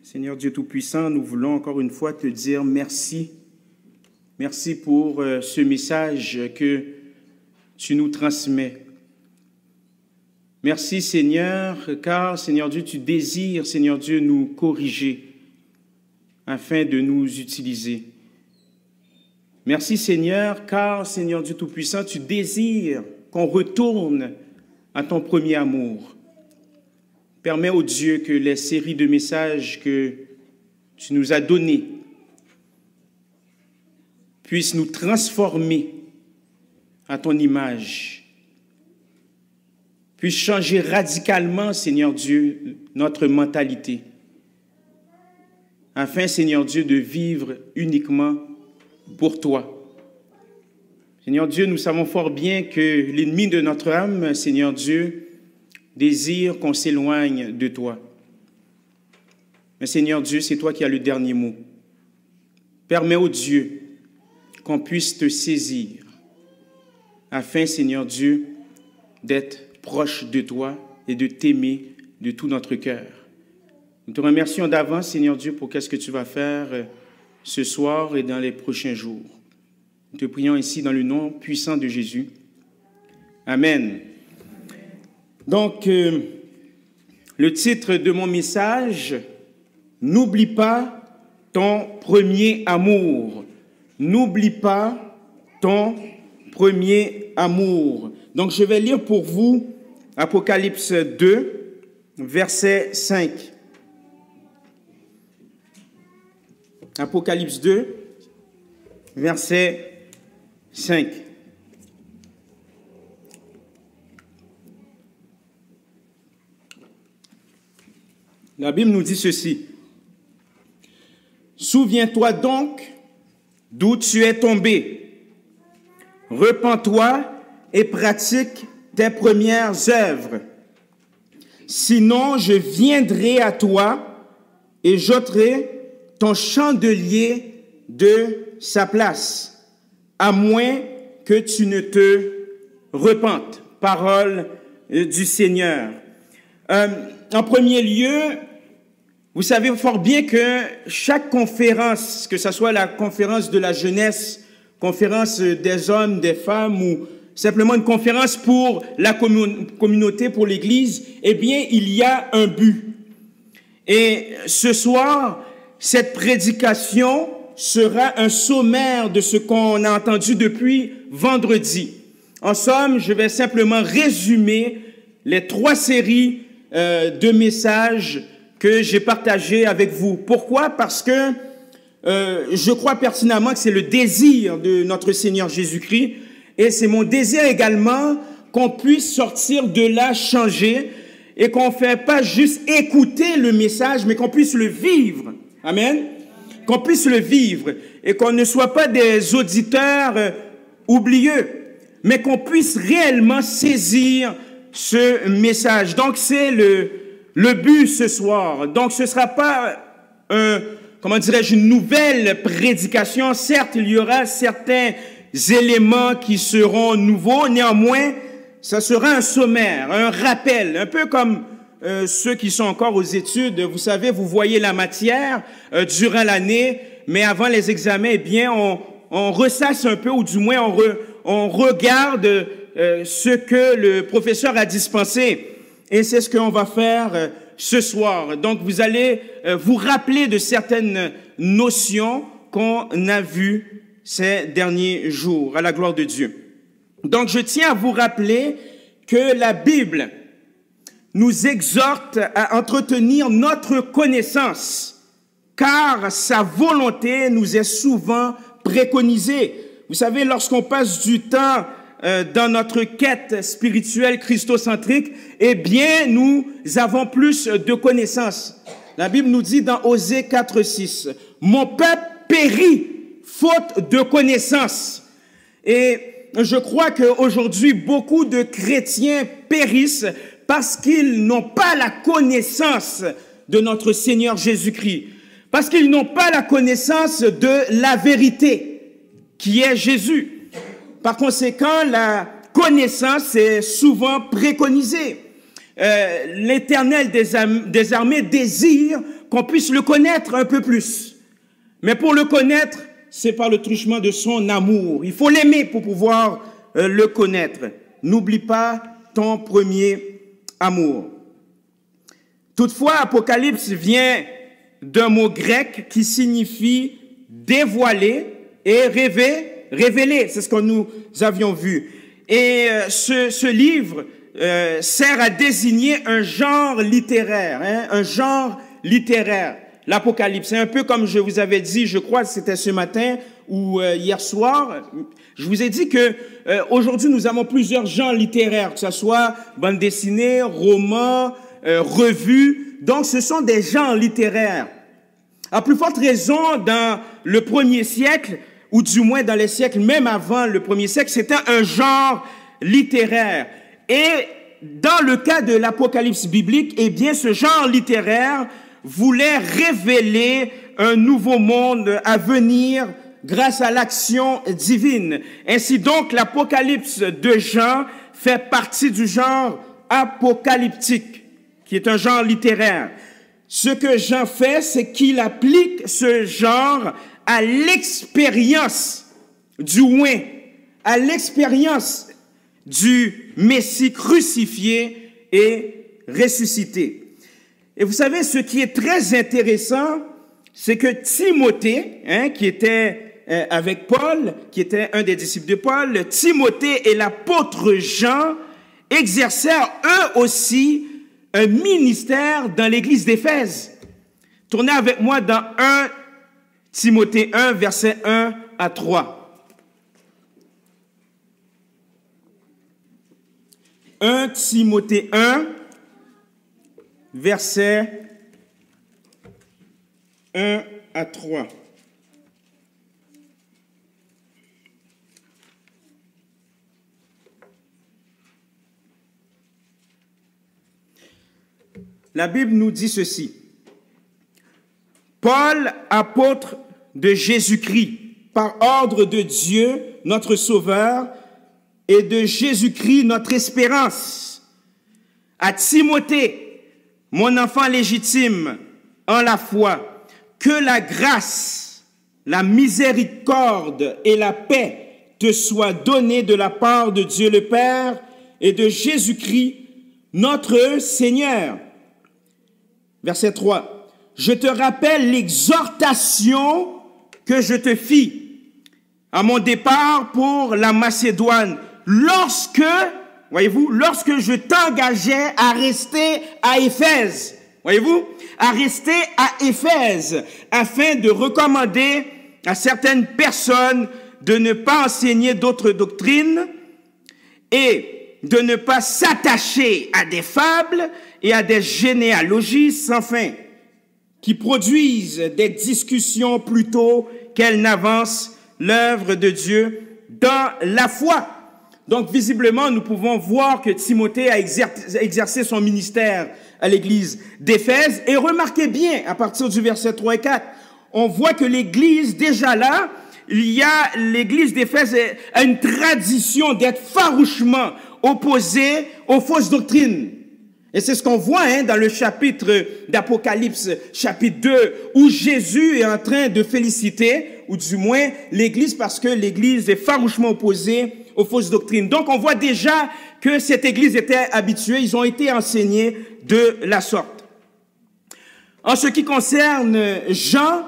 Seigneur Dieu Tout-Puissant, nous voulons encore une fois te dire merci. Merci pour ce message que tu nous transmets. Merci Seigneur, car Seigneur Dieu, tu désires, Seigneur Dieu, nous corriger afin de nous utiliser. Merci Seigneur, car Seigneur Dieu Tout-Puissant, tu désires qu'on retourne à ton premier amour. Permets, ô Dieu, que les séries de messages que tu nous as donnés puissent nous transformer à ton image, puissent changer radicalement, Seigneur Dieu, notre mentalité, afin, Seigneur Dieu, de vivre uniquement pour toi. Seigneur Dieu, nous savons fort bien que l'ennemi de notre âme, Seigneur Dieu, désire qu'on s'éloigne de toi. Mais Seigneur Dieu, c'est toi qui as le dernier mot. Permets, ô Dieu, qu'on puisse te saisir, afin, Seigneur Dieu, d'être proche de toi et de t'aimer de tout notre cœur. Nous te remercions d'avance, Seigneur Dieu, pour qu'est-ce que tu vas faire ce soir et dans les prochains jours. Nous te prions ici dans le nom puissant de Jésus. Amen. Donc, le titre de mon message, « N'oublie pas ton premier amour ». N'oublie pas ton premier amour. Donc, je vais lire pour vous Apocalypse 2, verset 5. Apocalypse 2, verset 5. La Bible nous dit ceci. « Souviens-toi donc d'où tu es tombé. Repens-toi et pratique tes premières œuvres. Sinon, je viendrai à toi et j'ôterai ton chandelier de sa place, à moins que tu ne te repentes. » Parole du Seigneur. En premier lieu, vous savez fort bien que chaque conférence, que ce soit la conférence de la jeunesse, conférence des hommes, des femmes ou simplement une conférence pour la communauté, pour l'Église, eh bien, il y a un but. Et ce soir, cette prédication sera un sommaire de ce qu'on a entendu depuis vendredi. En somme, je vais simplement résumer les 3 séries de messages que j'ai partagés avec vous. Pourquoi? Parce que je crois pertinemment que c'est le désir de notre Seigneur Jésus-Christ et c'est mon désir également qu'on puisse sortir de là changé et qu'on ne fait pas juste écouter le message, mais qu'on puisse le vivre. Amen. Qu'on puisse le vivre et qu'on ne soit pas des auditeurs oublieux, mais qu'on puisse réellement saisir ce message. Donc, c'est le but ce soir. Donc, ce ne sera pas une nouvelle prédication. Certes, il y aura certains éléments qui seront nouveaux. Néanmoins, ça sera un sommaire, un rappel, un peu comme ceux qui sont encore aux études. Vous savez, vous voyez la matière durant l'année, mais avant les examens, eh bien, on ressasse un peu, ou du moins, on regarde ce que le professeur a dispensé. Et c'est ce qu'on va faire ce soir. Donc, vous allez vous rappeler de certaines notions qu'on a vues ces derniers jours, à la gloire de Dieu. Donc, je tiens à vous rappeler que la Bible nous exhorte à entretenir notre connaissance, car sa volonté nous est souvent préconisée. Vous savez, lorsqu'on passe du temps dans notre quête spirituelle christocentrique, eh bien, nous avons plus de connaissances. La Bible nous dit dans Osée 4:6, « Mon peuple périt faute de connaissances. » Et je crois qu'aujourd'hui, beaucoup de chrétiens périssent parce qu'ils n'ont pas la connaissance de notre Seigneur Jésus-Christ, parce qu'ils n'ont pas la connaissance de la vérité, qui est Jésus. Par conséquent, la connaissance est souvent préconisée. l'Éternel des armées désire qu'on puisse le connaître un peu plus. Mais pour le connaître, c'est par le truchement de son amour. Il faut l'aimer pour pouvoir le connaître. N'oublie pas ton premier amour. Toutefois, Apocalypse vient d'un mot grec qui signifie dévoiler et révéler. C'est ce que nous avions vu. Et ce livre sert à désigner un genre littéraire, un genre littéraire. L'Apocalypse, c'est un peu comme je vous avais dit, je crois que c'était ce matin ou hier soir, je vous ai dit que aujourd'hui nous avons plusieurs genres littéraires, que ce soit bande dessinée, roman, revue. Donc ce sont des genres littéraires. À plus forte raison, dans le premier siècle, ou du moins dans les siècles même avant le premier siècle, c'était un genre littéraire. Et dans le cas de l'Apocalypse biblique, eh bien ce genre littéraire voulait révéler un nouveau monde à venir grâce à l'action divine. Ainsi donc, l'Apocalypse de Jean fait partie du genre apocalyptique, qui est un genre littéraire. Ce que Jean fait, c'est qu'il applique ce genre à l'expérience du oint, à l'expérience du Messie crucifié et ressuscité. Et vous savez, ce qui est très intéressant, c'est que Timothée, qui était avec Paul, qui était un des disciples de Paul, Timothée et l'apôtre Jean exercèrent eux aussi un ministère dans l'église d'Éphèse. Tournez avec moi dans 1 Timothée 1, versets 1 à 3. 1 Timothée 1, versets 1 à 3. La Bible nous dit ceci. Paul, apôtre de Jésus-Christ, par ordre de Dieu, notre Sauveur, et de Jésus-Christ, notre espérance, à Timothée, mon enfant légitime en la foi, que la grâce, la miséricorde et la paix te soient données de la part de Dieu le Père et de Jésus-Christ, notre Seigneur. Verset 3. Je te rappelle l'exhortation que je te fis à mon départ pour la Macédoine, lorsque je t'engageais à rester à Éphèse, à rester à Éphèse, afin de recommander à certaines personnes de ne pas enseigner d'autres doctrines et de ne pas s'attacher à des fables et à des généalogies sans fin, qui produisent des discussions plutôt qu'elles n'avancent l'œuvre de Dieu dans la foi. Donc, visiblement, nous pouvons voir que Timothée a exercé son ministère à l'église d'Éphèse. Et remarquez bien, à partir du verset 3 et 4, on voit que l'église, déjà là, l'église d'Éphèse a une tradition d'être farouchement opposée aux fausses doctrines. Et c'est ce qu'on voit dans le chapitre d'Apocalypse, chapitre 2, où Jésus est en train de féliciter, ou du moins l'église, parce que l'église est farouchement opposée aux fausses doctrines. Donc on voit déjà que cette église était habituée, ils ont été enseignés de la sorte. En ce qui concerne Jean,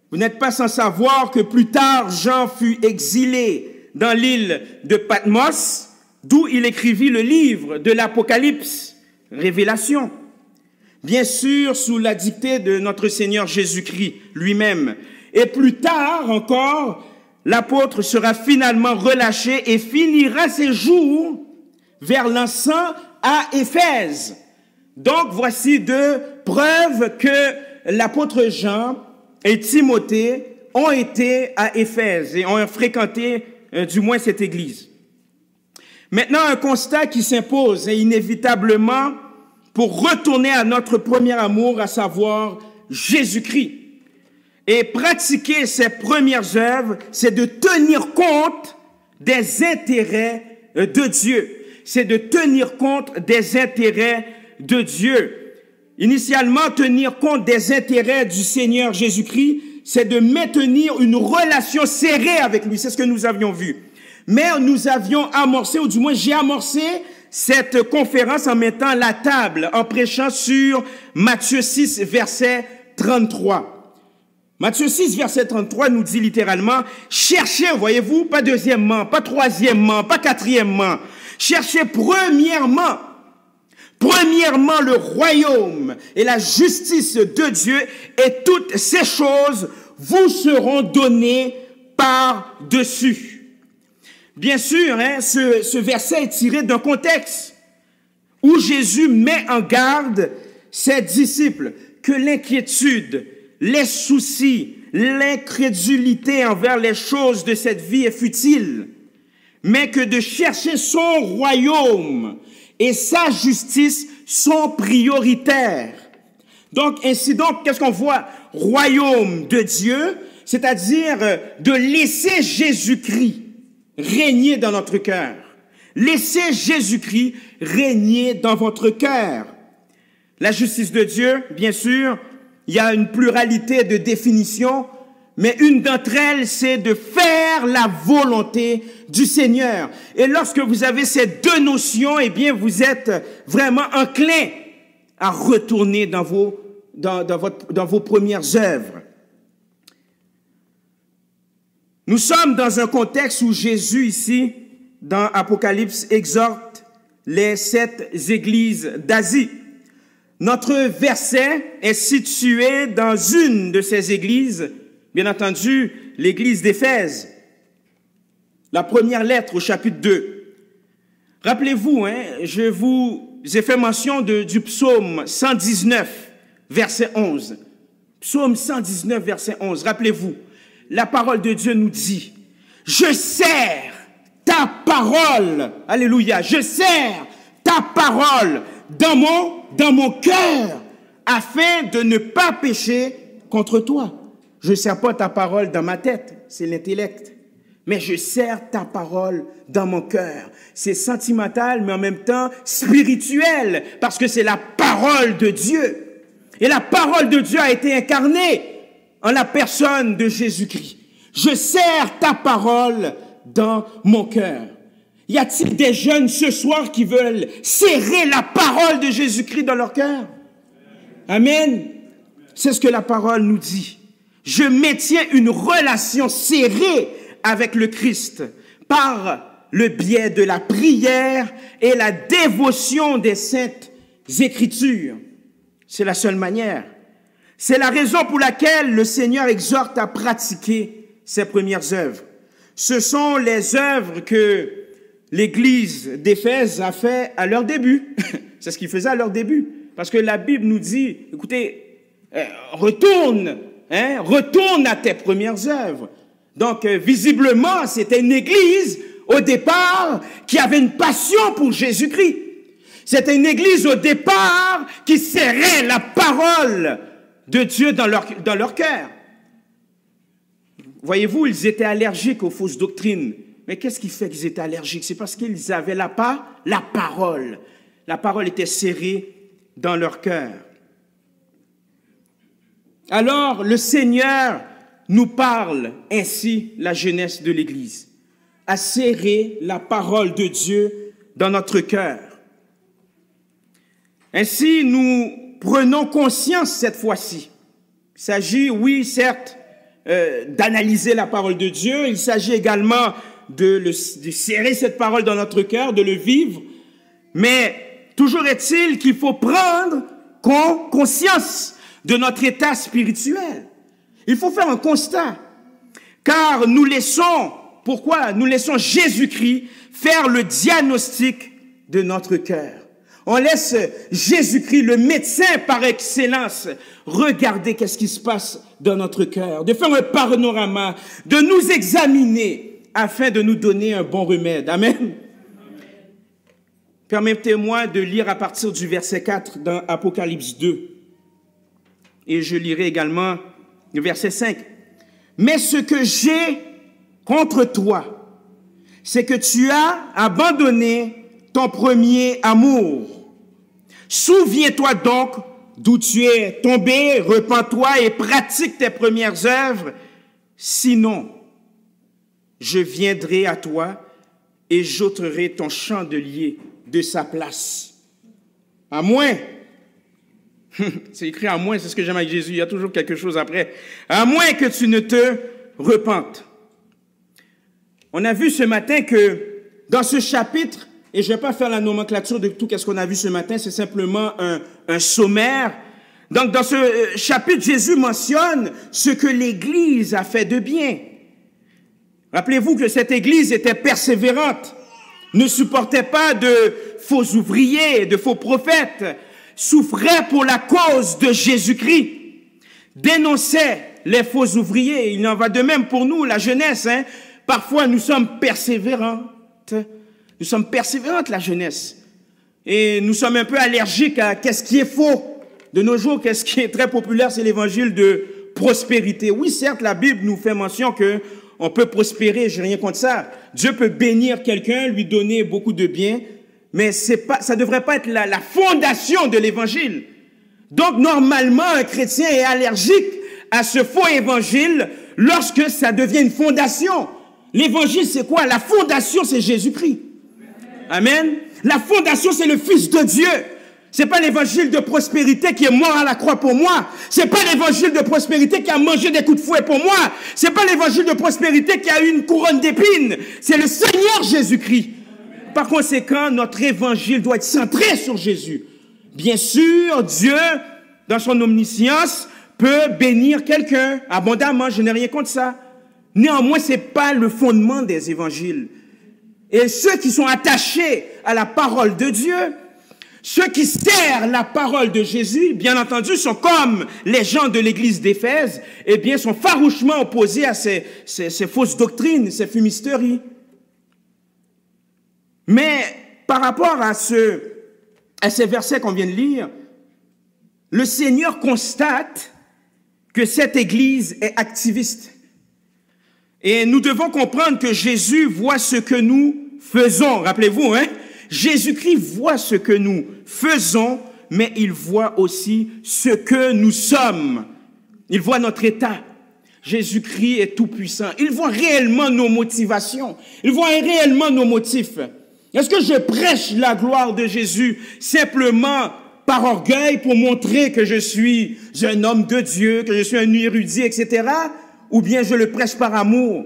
vous n'êtes pas sans savoir que plus tard, Jean fut exilé dans l'île de Patmos, d'où il écrivit le livre de l'Apocalypse, Révélation. Bien sûr, sous la dictée de notre Seigneur Jésus-Christ lui-même. Et plus tard encore, l'apôtre sera finalement relâché et finira ses jours vers l'encens à Éphèse. Donc, voici deux preuves que l'apôtre Jean et Timothée ont été à Éphèse et ont fréquenté du moins cette église. Maintenant, un constat qui s'impose inévitablement pour retourner à notre premier amour, à savoir Jésus-Christ. Et pratiquer ses premières œuvres, c'est de tenir compte des intérêts de Dieu. c'est de tenir compte des intérêts de Dieu. Initialement, tenir compte des intérêts du Seigneur Jésus-Christ, c'est de maintenir une relation serrée avec lui. C'est ce que nous avions vu. Mais nous avions amorcé, ou du moins j'ai amorcé cette conférence en mettant la table, en prêchant sur Matthieu 6, verset 33. Matthieu 6, verset 33 nous dit littéralement, cherchez, voyez-vous, pas deuxièmement, pas troisièmement, pas quatrièmement, cherchez premièrement le royaume et la justice de Dieu, et toutes ces choses vous seront données par-dessus. Bien sûr, ce verset est tiré d'un contexte où Jésus met en garde ses disciples que l'inquiétude, les soucis, l'incrédulité envers les choses de cette vie est futile, mais que de chercher son royaume et sa justice sont prioritaires. Donc, qu'est-ce qu'on voit? Royaume de Dieu, c'est-à-dire de laisser Jésus-Christ régner dans notre cœur. Laissez Jésus-Christ régner dans votre cœur. La justice de Dieu, bien sûr, il y a une pluralité de définitions, mais une d'entre elles, c'est de faire la volonté du Seigneur. Et lorsque vous avez ces deux notions, eh bien, vous êtes vraiment enclin à retourner dans vos premières œuvres. Nous sommes dans un contexte où Jésus, ici, dans Apocalypse, exhorte les 7 églises d'Asie. Notre verset est situé dans une de ces églises, bien entendu, l'église d'Éphèse. La première lettre au chapitre 2. Rappelez-vous, j'ai fait mention du psaume 119, verset 11. Psaume 119, verset 11. Rappelez-vous. La parole de Dieu nous dit, je serre ta parole, alléluia, je serre ta parole dans mon cœur, afin de ne pas pécher contre toi. Je ne serre pas ta parole dans ma tête, c'est l'intellect, mais je serre ta parole dans mon cœur. C'est sentimental, mais en même temps spirituel, parce que c'est la parole de Dieu. Et la parole de Dieu a été incarnée en la personne de Jésus-Christ. Je serre ta parole dans mon cœur. Y a-t-il des jeunes ce soir qui veulent serrer la parole de Jésus-Christ dans leur cœur? Amen. C'est ce que la parole nous dit. Je maintiens une relation serrée avec le Christ par le biais de la prière et la dévotion des saintes Écritures. C'est la seule manière. C'est la raison pour laquelle le Seigneur exhorte à pratiquer ses premières œuvres. Ce sont les œuvres que l'église d'Éphèse a fait à leur début. C'est ce qu'ils faisaient à leur début. Parce que la Bible nous dit, écoutez, retourne à tes premières œuvres. Donc, visiblement, c'était une église, au départ, qui avait une passion pour Jésus-Christ. C'était une église, au départ, qui serrait la parole de Dieu dans leur cœur. Voyez-vous, ils étaient allergiques aux fausses doctrines. Mais qu'est-ce qui fait qu'ils étaient allergiques? C'est parce qu'ils avaient la parole. La parole était serrée dans leur cœur. Alors, le Seigneur nous parle ainsi, la jeunesse de l'Église, à serrer la parole de Dieu dans notre cœur. Ainsi, nous prenons conscience cette fois-ci. Il s'agit, oui, certes, d'analyser la parole de Dieu. Il s'agit également de serrer cette parole dans notre cœur, de le vivre. Mais toujours est-il qu'il faut prendre conscience de notre état spirituel. Il faut faire un constat. Car nous laissons, pourquoi? Nous laissons Jésus-Christ faire le diagnostic de notre cœur. On laisse Jésus-Christ, le médecin par excellence, regarder qu'est-ce qui se passe dans notre cœur, de faire un panorama, de nous examiner afin de nous donner un bon remède. Amen. Permettez-moi de lire à partir du verset 4 dans Apocalypse 2. Et je lirai également le verset 5. Mais ce que j'ai contre toi, c'est que tu as abandonné ton premier amour. Souviens-toi donc d'où tu es tombé, repens-toi et pratique tes premières œuvres. Sinon, je viendrai à toi et j'ôterai ton chandelier de sa place. À moins, c'est écrit à moins, c'est ce que j'aime avec Jésus, il y a toujours quelque chose après. À moins que tu ne te repentes. On a vu ce matin que dans ce chapitre, et je ne vais pas faire la nomenclature de tout ce qu'on a vu ce matin, c'est simplement un sommaire. Donc dans ce chapitre, Jésus mentionne ce que l'Église a fait de bien. Rappelez-vous que cette Église était persévérante, ne supportait pas de faux ouvriers, de faux prophètes, souffrait pour la cause de Jésus-Christ, dénonçait les faux ouvriers. Il en va de même pour nous, la jeunesse. Parfois, nous sommes persévérantes. Nous sommes persévérantes, la jeunesse. Et nous sommes un peu allergiques à qu'est-ce qui est faux. De nos jours, qu'est-ce qui est très populaire, c'est l'évangile de prospérité. Oui, certes, la Bible nous fait mention que on peut prospérer, j'ai rien contre ça. Dieu peut bénir quelqu'un, lui donner beaucoup de biens, mais ça devrait pas être la fondation de l'évangile. Donc, normalement, un chrétien est allergique à ce faux évangile lorsque ça devient une fondation. L'évangile, c'est quoi? La fondation, c'est Jésus-Christ. Amen. La fondation, c'est le Fils de Dieu. C'est pas l'évangile de prospérité qui est mort à la croix pour moi. C'est pas l'évangile de prospérité qui a mangé des coups de fouet pour moi. C'est pas l'évangile de prospérité qui a eu une couronne d'épines. C'est le Seigneur Jésus-Christ. Par conséquent, notre évangile doit être centré sur Jésus. Bien sûr, Dieu, dans son omniscience, peut bénir quelqu'un abondamment. Je n'ai rien contre ça. Néanmoins, c'est pas le fondement des évangiles. Et ceux qui sont attachés à la parole de Dieu, ceux qui serrent la parole de Jésus, bien entendu, sont comme les gens de l'église d'Éphèse, eh bien, sont farouchement opposés à ces fausses doctrines, ces fumisteries. Mais par rapport à ces versets qu'on vient de lire, le Seigneur constate que cette église est activiste. Et nous devons comprendre que Jésus voit ce que nous faisons. Rappelez-vous, Jésus-Christ voit ce que nous faisons, mais il voit aussi ce que nous sommes. Il voit notre état. Jésus-Christ est tout-puissant. Il voit réellement nos motivations. Il voit réellement nos motifs. Est-ce que je prêche la gloire de Jésus simplement par orgueil pour montrer que je suis un homme de Dieu, que je suis un érudit, etc., ou bien je le prêche par amour?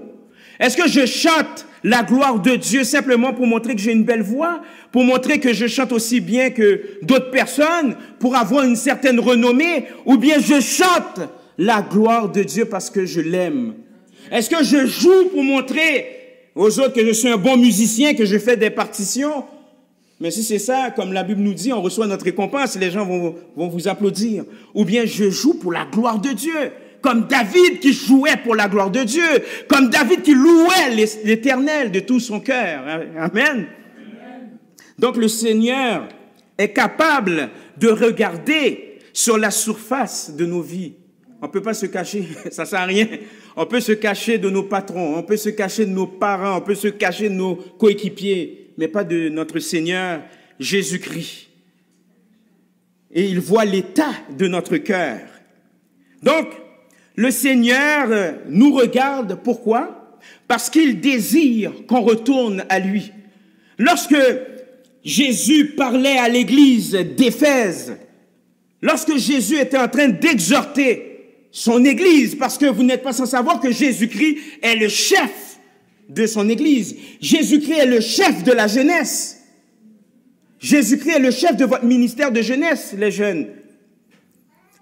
Est-ce que je chante la gloire de Dieu simplement pour montrer que j'ai une belle voix, pour montrer que je chante aussi bien que d'autres personnes, pour avoir une certaine renommée, ou bien je chante la gloire de Dieu parce que je l'aime? Est-ce que je joue pour montrer aux autres que je suis un bon musicien, que je fais des partitions? Mais si c'est ça, comme la Bible nous dit, on reçoit notre récompense, les gens vont vous applaudir. Ou bien je joue pour la gloire de Dieu, comme David qui jouait pour la gloire de Dieu, comme David qui louait l'Éternel de tout son cœur. Amen. Donc le Seigneur est capable de regarder sur la surface de nos vies. On ne peut pas se cacher, ça ne sert à rien. On peut se cacher de nos patrons, on peut se cacher de nos parents, on peut se cacher de nos coéquipiers, mais pas de notre Seigneur Jésus-Christ. Et il voit l'état de notre cœur. Donc, le Seigneur nous regarde, pourquoi? Parce qu'il désire qu'on retourne à lui. Lorsque Jésus parlait à l'église d'Éphèse, lorsque Jésus était en train d'exhorter son église, parce que vous n'êtes pas sans savoir que Jésus-Christ est le chef de son église. Jésus-Christ est le chef de la jeunesse. Jésus-Christ est le chef de votre ministère de jeunesse, les jeunes.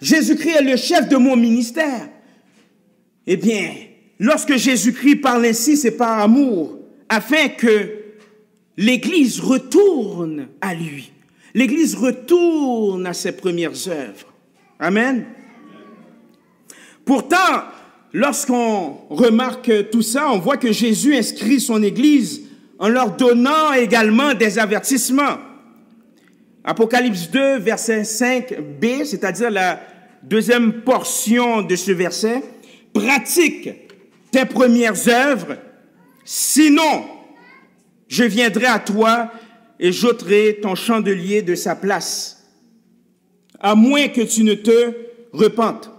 Jésus-Christ est le chef de mon ministère. Eh bien, lorsque Jésus-Christ parle ainsi, c'est par amour, afin que l'Église retourne à lui. L'Église retourne à ses premières œuvres. Amen. Pourtant, lorsqu'on remarque tout ça, on voit que Jésus inscrit son Église en leur donnant également des avertissements. Apocalypse 2, verset 5b, c'est-à-dire la deuxième portion de ce verset. Pratique tes premières œuvres, sinon je viendrai à toi et j'ôterai ton chandelier de sa place, à moins que tu ne te repentes.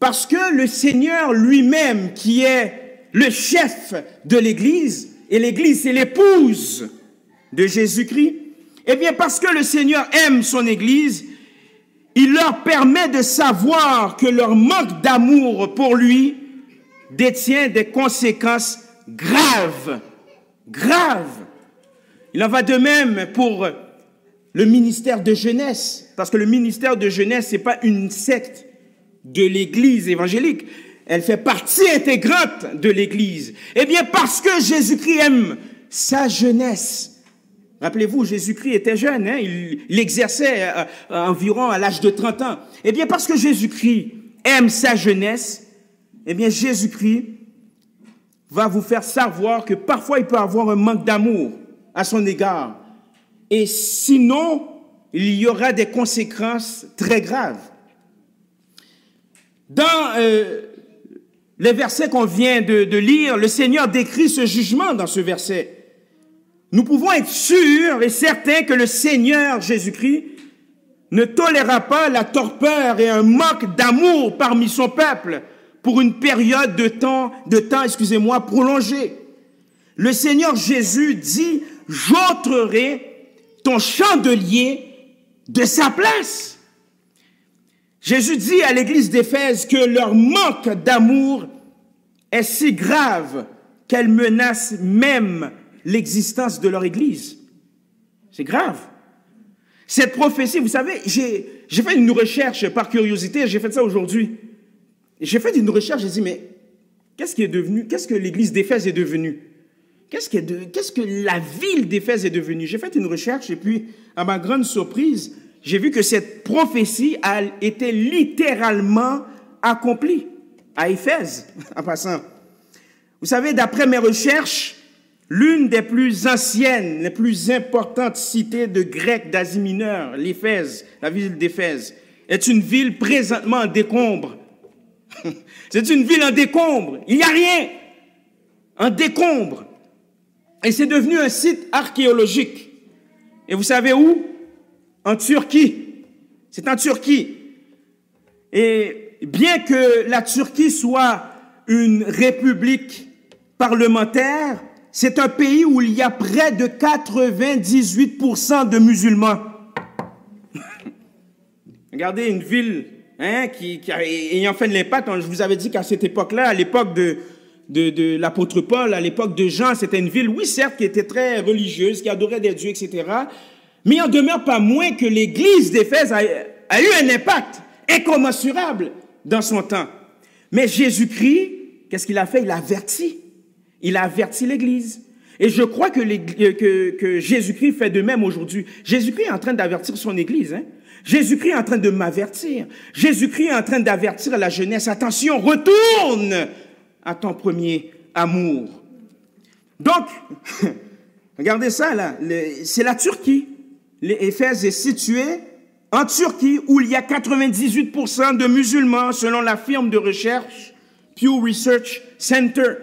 Parce que le Seigneur lui-même, qui est le chef de l'Église, et l'Église c'est l'épouse de Jésus-Christ, eh bien parce que le Seigneur aime son Église, il leur permet de savoir que leur manque d'amour pour lui détient des conséquences graves. Graves. Il en va de même pour le ministère de jeunesse, parce que le ministère de jeunesse, ce n'est pas une secte de l'Église évangélique. Elle fait partie intégrante de l'Église. Eh bien, parce que Jésus-Christ aime sa jeunesse. Rappelez-vous, Jésus-Christ était jeune, hein? Il exerçait environ à l'âge de 30 ans. Eh bien, parce que Jésus-Christ aime sa jeunesse, eh bien, Jésus-Christ va vous faire savoir que parfois il peut avoir un manque d'amour à son égard. Et sinon, il y aura des conséquences très graves. Dans les versets qu'on vient de lire, le Seigneur décrit ce jugement dans ce verset. Nous pouvons être sûrs et certains que le Seigneur Jésus-Christ ne tolérera pas la torpeur et un manque d'amour parmi son peuple pour une période de temps prolongée. Le Seigneur Jésus dit, j'ôterai ton chandelier de sa place. Jésus dit à l'église d'Éphèse que leur manque d'amour est si grave qu'elle menace même l'existence de leur église. C'est grave. Cette prophétie, vous savez, j'ai fait une recherche par curiosité, j'ai fait ça aujourd'hui. J'ai fait une recherche, j'ai dit, mais qu'est-ce que l'église d'Éphèse est devenue? Qu'est-ce que la ville d'Éphèse est devenue? J'ai fait une recherche et puis, à ma grande surprise, j'ai vu que cette prophétie a été littéralement accomplie à Éphèse, en passant. Vous savez, d'après mes recherches, l'une des plus anciennes, les plus importantes cités de Grec d'Asie mineure, l'Éphèse, la ville d'Éphèse, est une ville présentement en décombre. C'est une ville en décombre. Il n'y a rien. En décombre. Et c'est devenu un site archéologique. Et vous savez où? En Turquie. C'est en Turquie. Et bien que la Turquie soit une république parlementaire, c'est un pays où il y a près de 98% de musulmans. Regardez une ville qui ayant fait de l'impact. Je vous avais dit qu'à cette époque-là, à l'époque de l'apôtre Paul, à l'époque de Jean, c'était une ville, oui, certes, qui était très religieuse, qui adorait des dieux, etc. Mais il n'en demeure pas moins que l'église d'Éphèse a eu un impact incommensurable dans son temps. Mais Jésus-Christ, qu'est-ce qu'il a fait? Il a averti. Il a averti l'église. Et je crois que Jésus-Christ fait de même aujourd'hui. Jésus-Christ est en train d'avertir son église. Hein? Jésus-Christ est en train de m'avertir. Jésus-Christ est en train d'avertir la jeunesse. Attention, retourne à ton premier amour. Donc, regardez ça là. C'est la Turquie. Éphèse est situé en Turquie où il y a 98% de musulmans selon la firme de recherche Pew Research Center.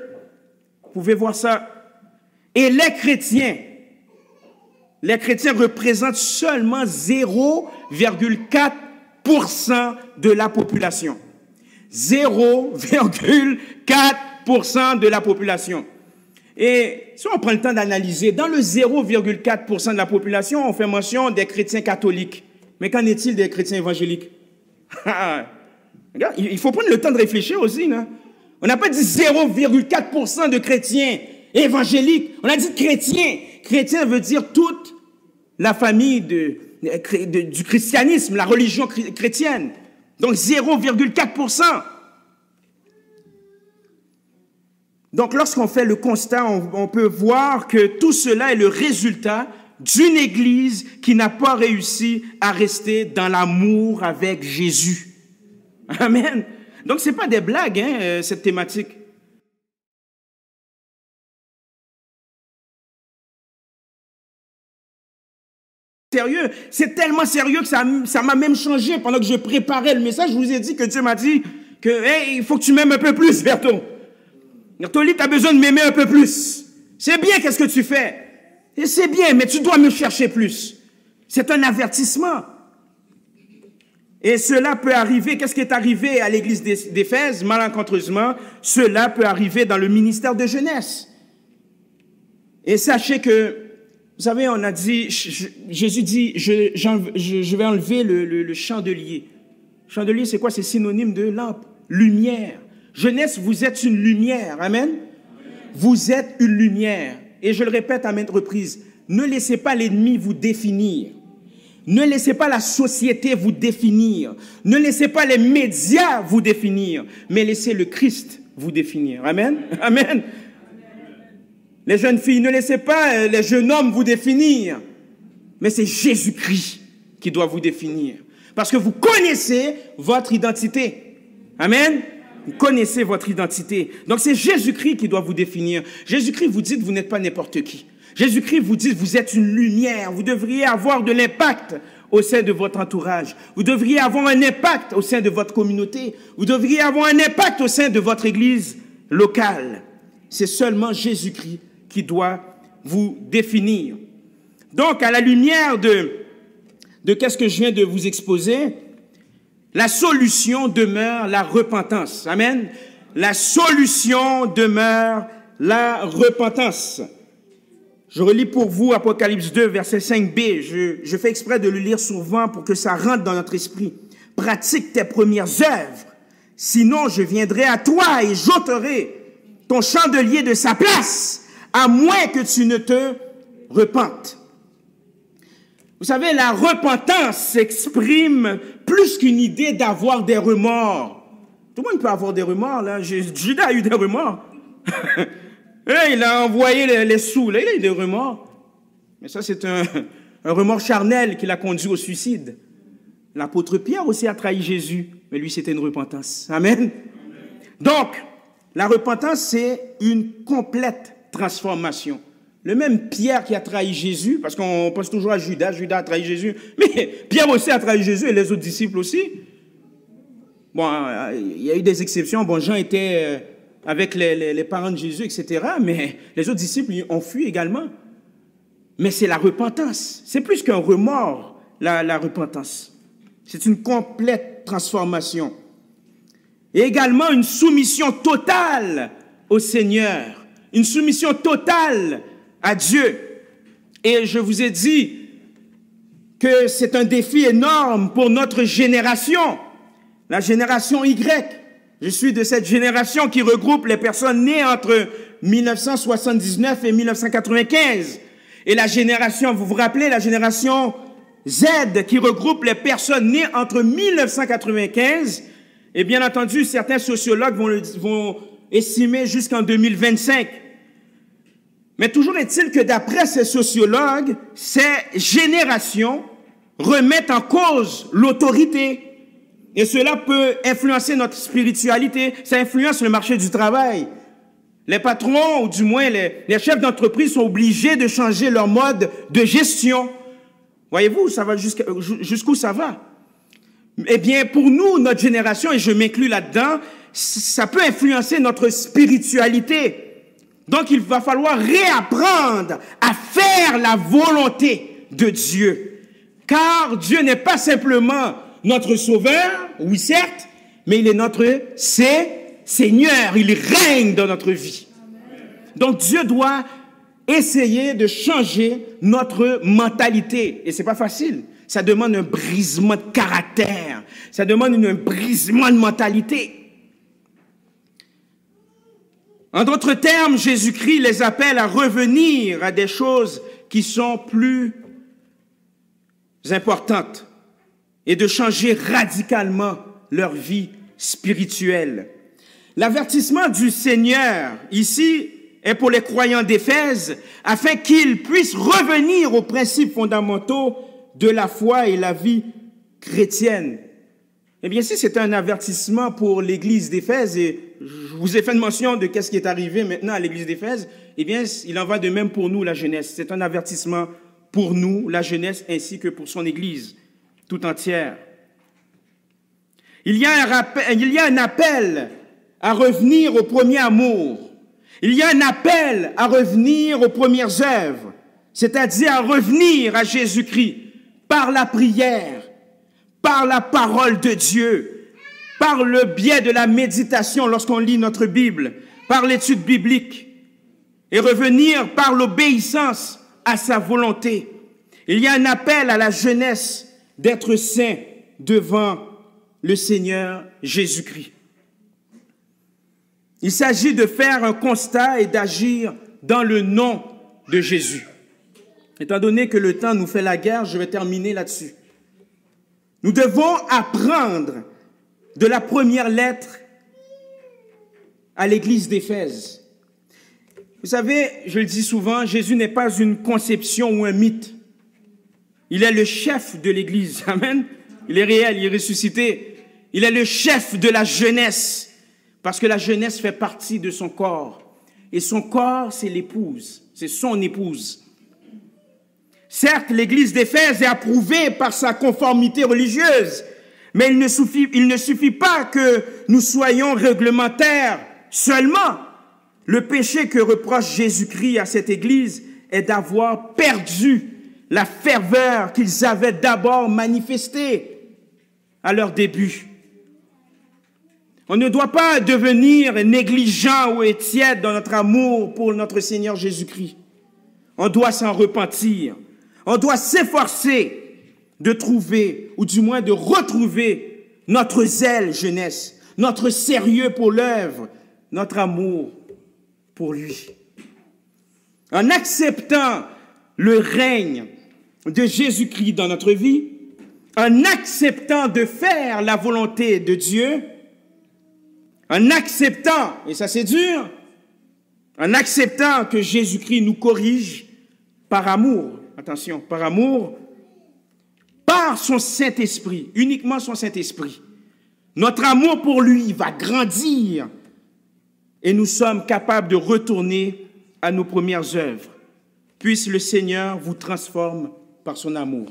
Vous pouvez voir ça. Et les chrétiens représentent seulement 0,4% de la population. 0,4% de la population. Et si on prend le temps d'analyser, dans le 0,4% de la population, on fait mention des chrétiens catholiques. Mais qu'en est-il des chrétiens évangéliques? Regarde, il faut prendre le temps de réfléchir aussi, non? On n'a pas dit 0,4% de chrétiens évangéliques. On a dit chrétiens. Chrétien veut dire toute la famille du christianisme, la religion chrétienne. Donc 0,4%. Donc lorsqu'on fait le constat, on peut voir que tout cela est le résultat d'une église qui n'a pas réussi à rester dans l'amour avec Jésus. Amen. Donc, ce n'est pas des blagues, cette thématique. Sérieux, c'est tellement sérieux que ça m'a même changé pendant que je préparais le message. Je vous ai dit que Dieu m'a dit que hey, il faut que tu m'aimes un peu plus, Berthaud. Berthaud, tu as besoin de m'aimer un peu plus. C'est bien qu'est-ce que tu fais. Et c'est bien, mais tu dois me chercher plus. C'est un avertissement. Et cela peut arriver, qu'est-ce qui est arrivé à l'église d'Éphèse, malencontreusement? Cela peut arriver dans le ministère de jeunesse. Et sachez que, vous savez, on a dit, Jésus dit, je vais enlever le chandelier. Chandelier, c'est quoi? C'est synonyme de lampe, lumière. Jeunesse, vous êtes une lumière. Amen? Vous êtes une lumière. Et je le répète à maintes reprises, ne laissez pas l'ennemi vous définir. Ne laissez pas la société vous définir. Ne laissez pas les médias vous définir. Mais laissez le Christ vous définir. Amen? Amen. Les jeunes filles, ne laissez pas les jeunes hommes vous définir. Mais c'est Jésus-Christ qui doit vous définir. Parce que vous connaissez votre identité. Amen? Vous connaissez votre identité. Donc c'est Jésus-Christ qui doit vous définir. Jésus-Christ vous dit que vous n'êtes pas n'importe qui. Jésus-Christ vous dit que vous êtes une lumière. Vous devriez avoir de l'impact au sein de votre entourage. Vous devriez avoir un impact au sein de votre communauté. Vous devriez avoir un impact au sein de votre église locale. C'est seulement Jésus-Christ qui doit vous définir. Donc, à la lumière de qu'est-ce que je viens de vous exposer, la solution demeure la repentance. Amen. La solution demeure la repentance. Je relis pour vous Apocalypse 2, verset 5b. Je fais exprès de le lire souvent pour que ça rentre dans notre esprit. Pratique tes premières œuvres. Sinon, je viendrai à toi et j'ôterai ton chandelier de sa place, à moins que tu ne te repentes. Vous savez, la repentance s'exprime plus qu'une idée d'avoir des remords. Tout le monde peut avoir des remords, là. Judas a eu des remords. Et il a envoyé les sous, là, il a eu des remords. Mais ça, c'est un remords charnel qui l'a conduit au suicide. L'apôtre Pierre aussi a trahi Jésus, mais lui, c'était une repentance. Amen. Donc, la repentance, c'est une complète transformation. Le même Pierre qui a trahi Jésus, parce qu'on pense toujours à Judas, Judas a trahi Jésus, mais Pierre aussi a trahi Jésus et les autres disciples aussi. Bon, il y a eu des exceptions. Bon, Jean était avec les parents de Jésus, etc., mais les autres disciples ont fui également. Mais c'est la repentance. C'est plus qu'un remords, la repentance. C'est une complète transformation. Et également une soumission totale au Seigneur. Une soumission totale à Dieu. Et je vous ai dit que c'est un défi énorme pour notre génération, la génération Y. Je suis de cette génération qui regroupe les personnes nées entre 1979 et 1995. Et la génération, vous vous rappelez, la génération Z qui regroupe les personnes nées entre 1995 et bien entendu, certains sociologues vont estimer jusqu'en 2025. Mais toujours est-il que d'après ces sociologues, ces générations remettent en cause l'autorité. Et cela peut influencer notre spiritualité. Ça influence le marché du travail. Les patrons, ou du moins les chefs d'entreprise, sont obligés de changer leur mode de gestion. Voyez-vous, ça va jusqu'où ça va? Eh bien, pour nous, notre génération, et je m'inclus là-dedans, ça peut influencer notre spiritualité. Donc, il va falloir réapprendre à faire la volonté de Dieu. Car Dieu n'est pas simplement notre sauveur, oui certes, mais il est notre Seigneur. Il règne dans notre vie. Donc, Dieu doit essayer de changer notre mentalité. Et c'est pas facile. Ça demande un brisement de caractère. Ça demande un brisement de mentalité. En d'autres termes, Jésus-Christ les appelle à revenir à des choses qui sont plus importantes et de changer radicalement leur vie spirituelle. L'avertissement du Seigneur ici est pour les croyants d'Éphèse afin qu'ils puissent revenir aux principes fondamentaux de la foi et la vie chrétienne. Eh bien, si c'est un avertissement pour l'église d'Éphèse, et je vous ai fait une mention de qu'est-ce qui est arrivé maintenant à l'église d'Éphèse, eh bien, il en va de même pour nous, la jeunesse. C'est un avertissement pour nous, la jeunesse, ainsi que pour son église tout entière. Il y a un appel à revenir au premier amour. Il y a un appel à revenir aux premières œuvres. c'est-à-dire à revenir à Jésus-Christ par la prière, par la parole de Dieu, par le biais de la méditation lorsqu'on lit notre Bible, par l'étude biblique, et revenir par l'obéissance à sa volonté. Il y a un appel à la jeunesse d'être saint devant le Seigneur Jésus-Christ. Il s'agit de faire un constat et d'agir dans le nom de Jésus. Étant donné que le temps nous fait la guerre, je vais terminer là-dessus. Nous devons apprendre de la première lettre à l'église d'Éphèse. Vous savez, je le dis souvent, Jésus n'est pas une conception ou un mythe. Il est le chef de l'église. Amen. Il est réel, il est ressuscité. Il est le chef de la jeunesse, parce que la jeunesse fait partie de son corps. Et son corps, c'est l'épouse, c'est son épouse. Certes, l'église d'Éphèse est approuvée par sa conformité religieuse, mais il ne suffit pas que nous soyons réglementaires seulement. Le péché que reproche Jésus-Christ à cette église est d'avoir perdu la ferveur qu'ils avaient d'abord manifestée à leur début. On ne doit pas devenir négligent ou tiède dans notre amour pour notre Seigneur Jésus-Christ. On doit s'en repentir. On doit s'efforcer de trouver, ou du moins de retrouver, notre zèle jeunesse, notre sérieux pour l'œuvre, notre amour pour lui. En acceptant le règne de Jésus-Christ dans notre vie, en acceptant de faire la volonté de Dieu, en acceptant, et ça c'est dur, en acceptant que Jésus-Christ nous corrige par amour, attention, par amour, par son Saint-Esprit, uniquement son Saint-Esprit. Notre amour pour lui va grandir et nous sommes capables de retourner à nos premières œuvres. Puisse le Seigneur vous transformer par son amour.